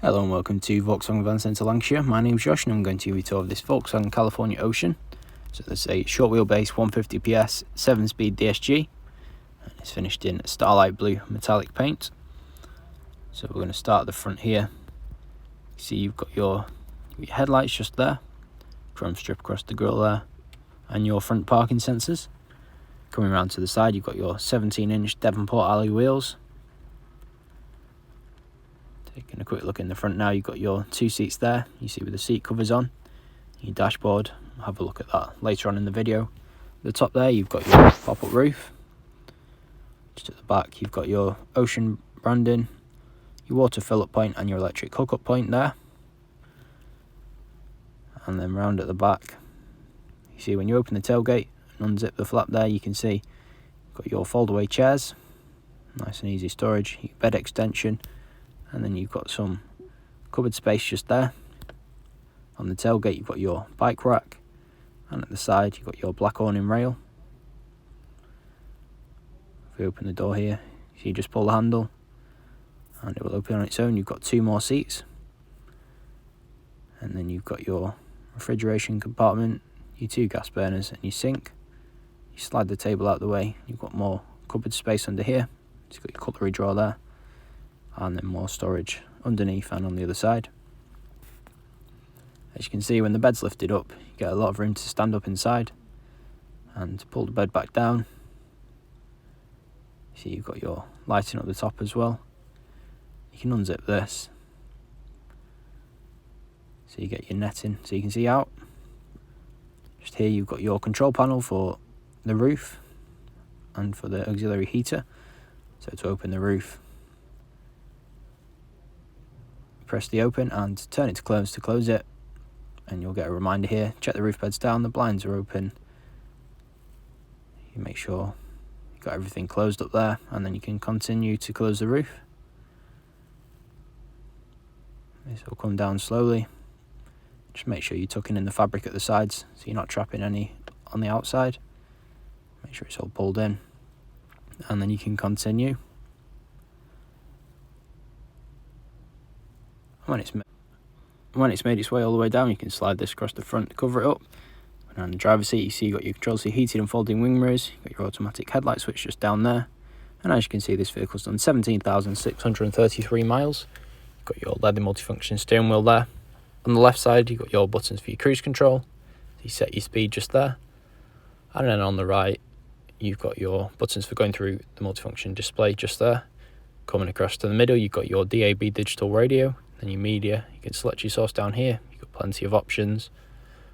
Hello and welcome to Volkswagen Van Centre Lancashire. My name's Josh and I'm going to give you a tour of this Volkswagen California Ocean. So there's a short wheelbase 150 PS 7-speed DSG and it's finished in Starlight blue metallic paint. So we're going to start at the front here. See, you've got your headlights just there, chrome strip across the grille there, and your front parking sensors. Coming around to the side, you've got your 17-inch Devonport alloy wheels. Taking a quick look in the front now, you've got your two seats there, you see with the seat covers on. Your dashboard, we'll have a look at that later on in the video. At the top there, you've got your pop-up roof. Just at the back, you've got your Ocean branding, your water fill-up point and your electric hookup point there. And then round at the back, you see when you open the tailgate and unzip the flap there, you can see you've got your fold-away chairs, nice and easy storage, your bed extension, and then you've got some cupboard space just there. On the tailgate you've got your bike rack, and at the side you've got your black awning rail. If we open the door here, you just pull the handle and it will open on its own. You've got two more seats, and then you've got your refrigeration compartment, your two gas burners and your sink. You slide the table out the way, you've got more cupboard space under here. So you've got your cutlery drawer there, and then more storage underneath and on the other side. As you can see, when the bed's lifted up, you get a lot of room to stand up inside and pull the bed back down. See, you've got your lighting up the top as well. You can unzip this, so you get your netting so you can see out. Just here you've got your control panel for the roof and for the auxiliary heater. So to open the roof, press the open and turn it to close it, and you'll get a reminder here. Check the roof beds down, the blinds are open. You make sure you've got everything closed up there, and then you can continue to close the roof. This will come down slowly. Just make sure you're tucking in the fabric at the sides so you're not trapping any on the outside. Make sure it's all pulled in, and then you can continue. When it's made its way all the way down, you can slide this across the front to cover it up. And on the driver's seat, you see you've got your controls for your heated and folding wing mirrors. You've got your automatic headlight switch just down there. And as you can see, this vehicle's done 17,633 miles. You've got your leather multifunction steering wheel there. On the left side, you've got your buttons for your cruise control. So you set your speed just there. And then on the right, you've got your buttons for going through the multifunction display just there. Coming across to the middle, you've got your DAB digital radio. Then your media, you can select your source down here. You've got plenty of options.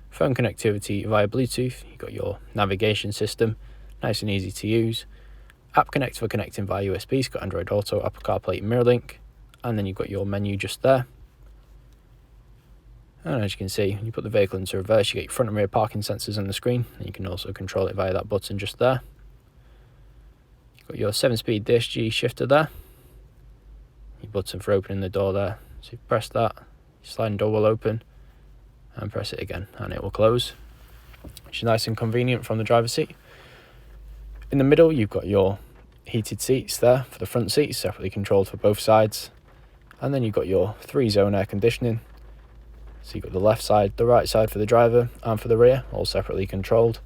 Phone connectivity via Bluetooth. You've got your navigation system, nice and easy to use. App Connect for connecting via USB. You've got Android Auto, Apple CarPlay and MirrorLink. And then you've got your menu just there. And as you can see, when you put the vehicle into reverse, you get your front and rear parking sensors on the screen, and you can also control it via that button just there. You've got your 7-speed DSG shifter there. Your button for opening the door there. So you press that, your sliding door will open, and press it again and it will close, which is nice and convenient from the driver's seat. In the middle you've got your heated seats there for the front seats, separately controlled for both sides, and then you've got your 3-zone air conditioning. So you've got the left side, the right side for the driver and for the rear, all separately controlled.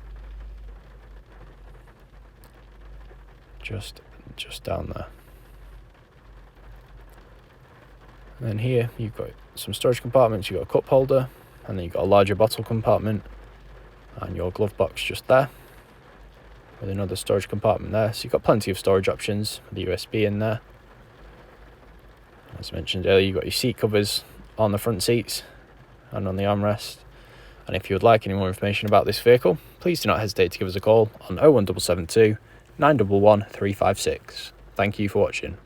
Just down there. And then here you've got some storage compartments. You've got a cup holder, and then you've got a larger bottle compartment, and your glove box just there with another storage compartment there. So you've got plenty of storage options with the USB in there. As mentioned earlier, you've got your seat covers on the front seats and on the armrest. And if you would like any more information about this vehicle, please do not hesitate to give us a call on 01772 911 356. Thank you for watching.